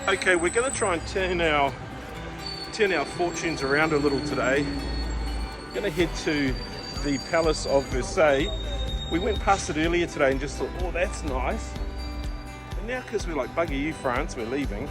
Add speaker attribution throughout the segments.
Speaker 1: Okay, we're going to try and turn our fortunes around a little today. We're going to head to the Palace of Versailles. We went past it earlier today and just thought, oh, that's nice. And now, because we're like, bugger you, France, we're leaving.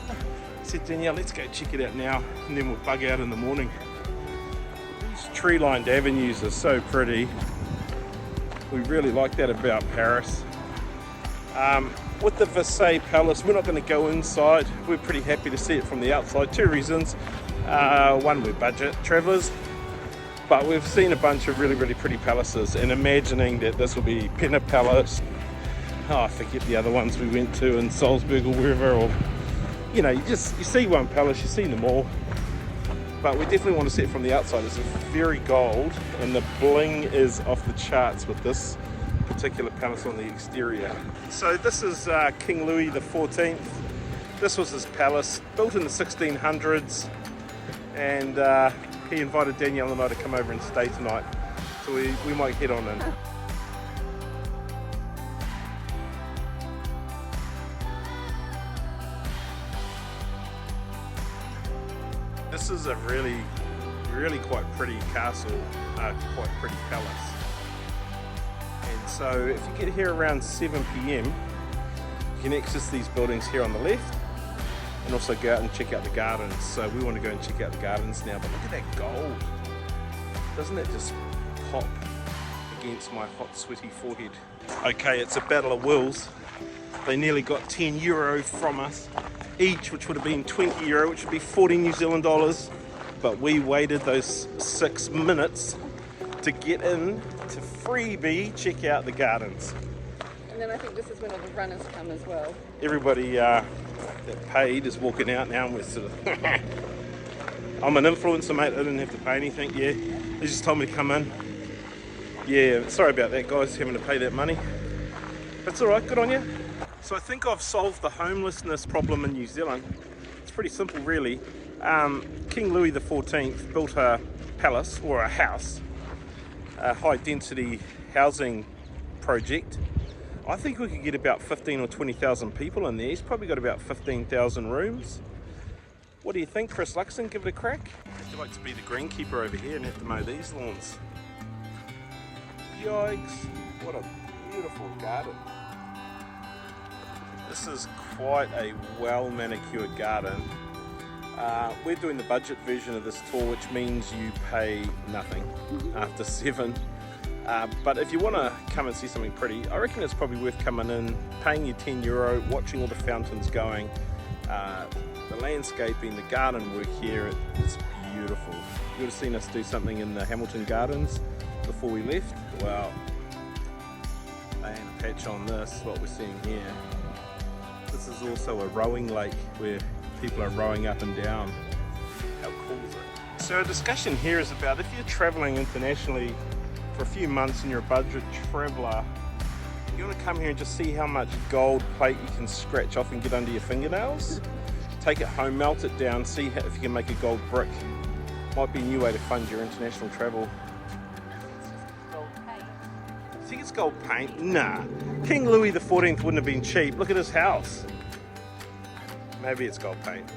Speaker 1: I said, Danielle, let's go check it out now, and then we'll bug out in the morning. These tree-lined avenues are so pretty. We really like that about Paris. With the Versailles Palace, we're not going to go inside. We're pretty happy to see it from the outside. Two reasons. One, we're budget travellers, but we've seen a bunch of really, really pretty palaces, and imagining that this will be Penna Palace, I forget the other ones we went to in Salzburg or wherever, or you know, you see one palace, you've seen them all. But we definitely want to see it from the outside. It's very gold, and the bling is off the charts with this particular palace on the exterior. So this is King Louis XIV. This was his palace, built in the 1600s, and he invited Danielle and I to come over and stay tonight. So we might head on in. This is a really, really quite pretty castle, quite pretty palace. And so if you get here around 7 PM, you can access these buildings here on the left and also go out and check out the gardens. So we want to go and check out the gardens now, but look at that gold. Doesn't that just pop against my hot, sweaty forehead? Okay, it's a battle of wills. They nearly got €10 from us each, which would have been €20, which would be 40 New Zealand dollars. But we waited those 6 minutes to get in to freebie check out the gardens.
Speaker 2: And then I think this is when all the runners come as well.
Speaker 1: Everybody that paid is walking out now, and we're sort of I'm an influencer, mate. I didn't have to pay anything. Yeah, they just told me to come in. Yeah, sorry about that, guys, having to pay that money. That's all right, good on you. So I think I've solved the homelessness problem in New Zealand. It's pretty simple, really. King Louis XIV built a palace, or a house, a high density housing project. I think we could get about 15 or 20,000 people in there. He's probably got about 15,000 rooms. What do you think, Chris Luxon? Give it a crack? How'd you like to be the greenkeeper over here and have to mow these lawns? Yikes, what a beautiful garden. This is quite a well manicured garden. We're doing the budget version of this tour, which means you pay nothing after 7. But if you want to come and see something pretty, I reckon it's probably worth coming in, paying your €10, watching all the fountains going, the landscaping, the garden work here, it's beautiful. You would have seen us do something in the Hamilton Gardens before we left. Well, laying a patch on this, what we're seeing here. This is also a rowing lake where people are rowing up and down. How cool is it? So a discussion here is about if you're traveling internationally for a few months and you're a budget traveler, you want to come here and just see how much gold plate you can scratch off and get under your fingernails. Take it home, melt it down, see if you can make a gold brick. Might be a new way to fund your international travel.
Speaker 2: Gold paint.
Speaker 1: You think it's gold paint? Nah. King Louis XIV wouldn't have been cheap. Look at his house. Maybe it's gold paint.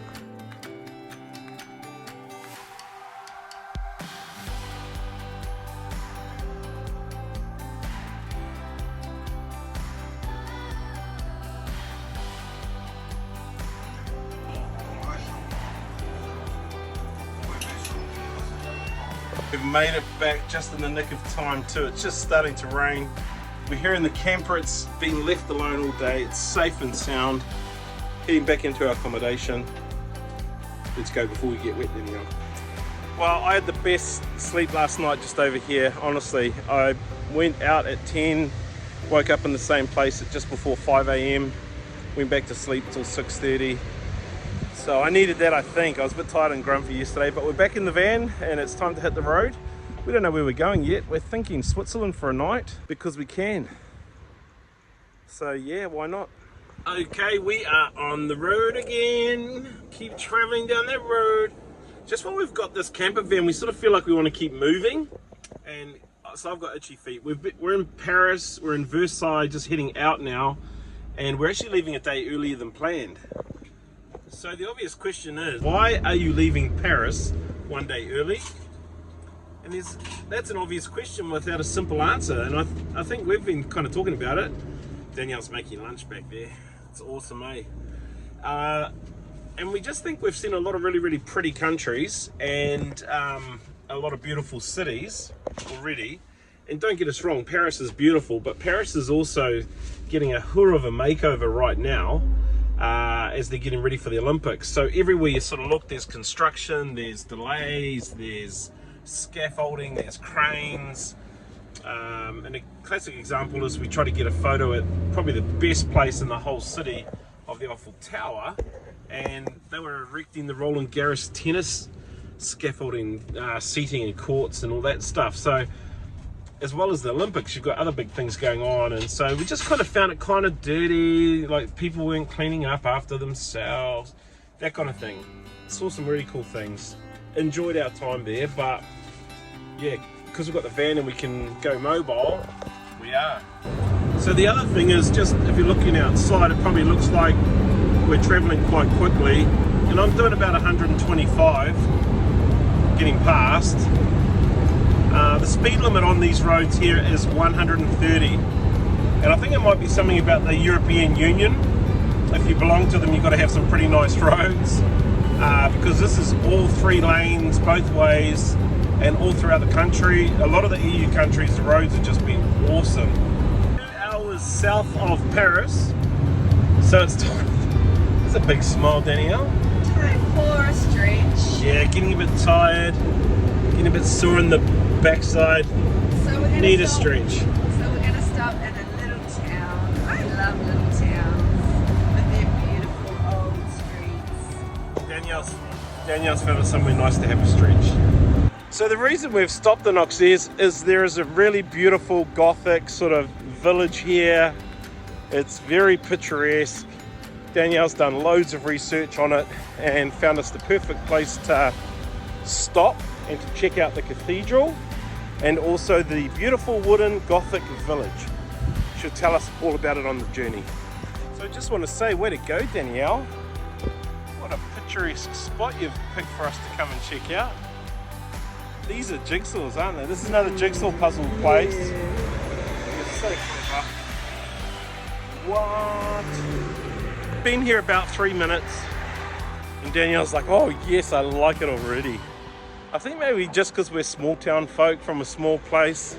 Speaker 1: We've made it back just in the nick of time too. It's just starting to rain. We're here in the camper. It's been left alone all day. It's safe and sound. Heading back into our accommodation. Let's go before we get wet, Danielle. Well, I had the best sleep last night just over here, honestly. I went out at 10, woke up in the same place at just before 5 AM, went back to sleep till 6:30. So I needed that, I think. I was a bit tired and grumpy yesterday, but we're back in the van and it's time to hit the road. We don't know where we're going yet. We're thinking Switzerland for a night because we can. So yeah, why not? Okay, we are on the road again. Keep traveling down that road. Just when we've got this camper van, we sort of feel like we want to keep moving. And so I've got itchy feet. We're in Paris, we're in Versailles, just heading out now. And we're actually leaving a day earlier than planned. So the obvious question is, why are you leaving Paris one day early? And that's an obvious question without a simple answer. And I think we've been kind of talking about it. Danielle's making lunch back there. It's awesome, eh? And we just think we've seen a lot of really, really pretty countries and a lot of beautiful cities already. And don't get us wrong, Paris is beautiful, but Paris is also getting a hoor of a makeover right now as they're getting ready for the Olympics. So everywhere you sort of look, there's construction, there's delays, there's scaffolding, there's cranes. And a classic example is we try to get a photo at probably the best place in the whole city of the Eiffel Tower, and they were erecting the Roland Garros tennis scaffolding, seating and courts and all that stuff. So as well as the Olympics, you've got other big things going on, and so we just kind of found it kind of dirty, like people weren't cleaning up after themselves, that kind of thing. Saw some really cool things, enjoyed our time there, but yeah, because we've got the van and we can go mobile, we are. So the other thing is, just if you're looking outside, it probably looks like we're traveling quite quickly, and I'm doing about 125 getting past. The speed limit on these roads here is 130, and I think it might be something about the European Union. If you belong to them, you've got to have some pretty nice roads, because this is all 3 lanes both ways and all throughout the country. A lot of the EU countries, the roads have just been awesome. 2 hours south of Paris, so it's time. There's a big smile, Danielle.
Speaker 2: Time for a stretch.
Speaker 1: Yeah, getting a bit tired, getting a bit sore in the backside.
Speaker 2: So we're
Speaker 1: Need a stretch.
Speaker 2: So we're going to stop at a little town. I love little towns with their beautiful old streets.
Speaker 1: Danielle's found us somewhere nice to have a stretch. So the reason we've stopped in Auxerre is there is a really beautiful Gothic sort of village here. It's very picturesque. Danielle's done loads of research on it and found us the perfect place to stop and to check out the cathedral and also the beautiful wooden Gothic village. She'll tell us all about it on the journey. So I just want to say, way to go, Danielle. What a picturesque spot you've picked for us to come and check out. These are jigsaws, aren't they? This is another jigsaw puzzle place. It's so clever. What? Been here about 3 minutes and Danielle's like, oh yes, I like it already. I think maybe just because we're small town folk from a small place,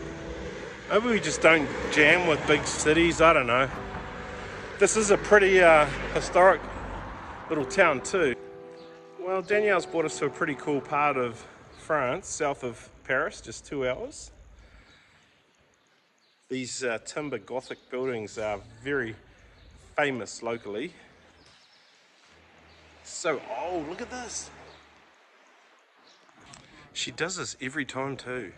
Speaker 1: maybe we just don't jam with big cities, I don't know. This is a pretty historic little town too. Well, Danielle's brought us to a pretty cool part of France, south of Paris, just 2 hours. These timber Gothic buildings are very famous locally. So old, look at this. She does this every time too.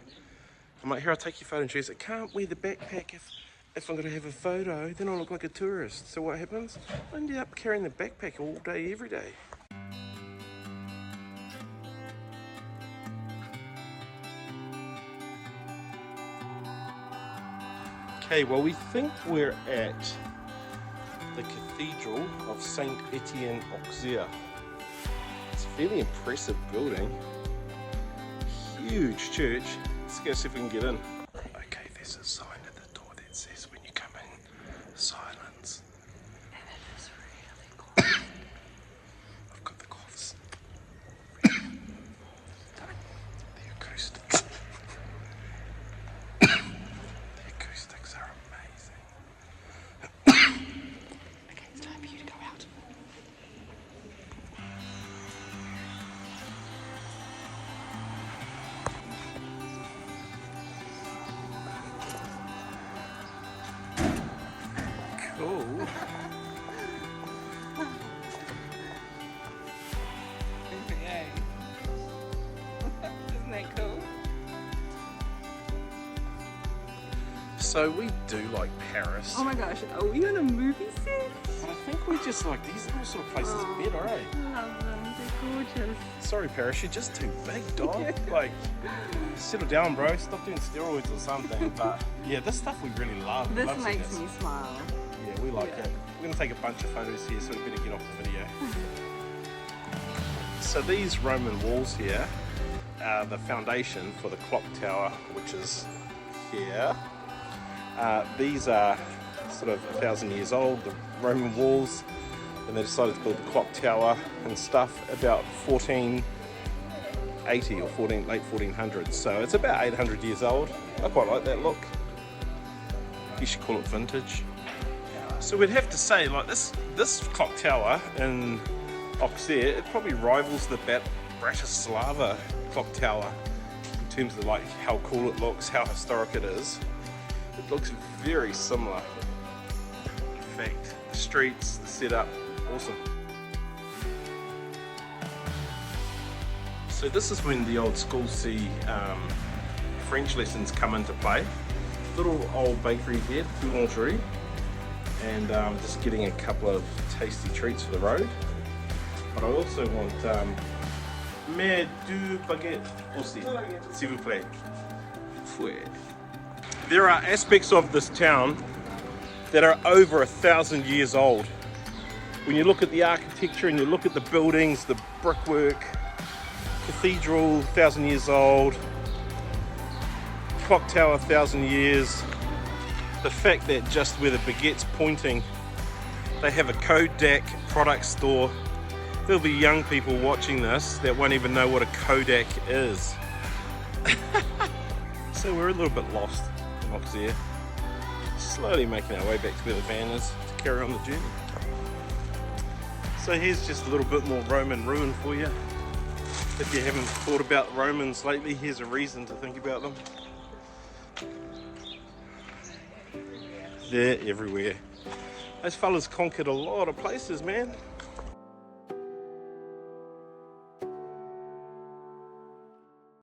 Speaker 1: I'm like, here, I'll take your photo. And she's like, can't wear the backpack if I'm going to have a photo, then I'll look like a tourist. So what happens? I ended up carrying the backpack all day, every day. Okay, well, we think we're at the Cathedral of Saint Etienne, Auxerre. It's a fairly impressive building. Huge church. Let's go see if we can get in. Okay, there's a sign at the door that says when you come in, silence.
Speaker 2: And it is really cool.
Speaker 1: I've got the coughs. The acoustics. The acoustics are amazing.
Speaker 2: Okay, it's time for you to go out.
Speaker 1: Cool.
Speaker 2: Yay. Isn't that cool?
Speaker 1: So we do like Paris.
Speaker 2: Oh my gosh, are we on a movie set?
Speaker 1: But I think we just like these little sort of places better, eh?
Speaker 2: I love them, they're gorgeous.
Speaker 1: Sorry, Paris, you're just too big, dog. Like, settle down, bro. Stop doing steroids or something. But yeah, this stuff we really love.
Speaker 2: This
Speaker 1: Love
Speaker 2: makes
Speaker 1: seeing
Speaker 2: me smile.
Speaker 1: Yeah, we like it. We're gonna take a bunch of photos here, so we better get off the video. So these Roman walls here are the foundation for the clock tower, which is here. These are sort of 1,000 years old, the Roman walls, and they decided to build the clock tower and stuff about 1480 or late 1400s. So it's about 800 years old. I quite like that look. You should call it vintage. So we'd have to say, like, this clock tower in Auxerre, it probably rivals the Bratislava clock tower in terms of like how cool it looks, how historic it is. It looks very similar. In fact, the streets, the setup, awesome. So this is when the old schools see French lessons come into play. Little old bakery here, boulangerie, and just getting a couple of tasty treats for the road. But I also want mais deux baguettes aussi, s'il vous plaît. Fouet. There are aspects of this town that are over 1,000 years old. When you look at the architecture and you look at the buildings, the brickwork, cathedral 1,000 years old, clock tower 1,000 years, the fact that just where the baguette's pointing, they have a Kodak product store. There'll be young people watching this that won't even know what a Kodak is. So we're a little bit lost in Auxerre, slowly making our way back to where the van is to carry on the journey. So here's just a little bit more Roman ruin for you. If you haven't thought about Romans lately, here's a reason to think about them. They're everywhere. Those fellas conquered a lot of places, man.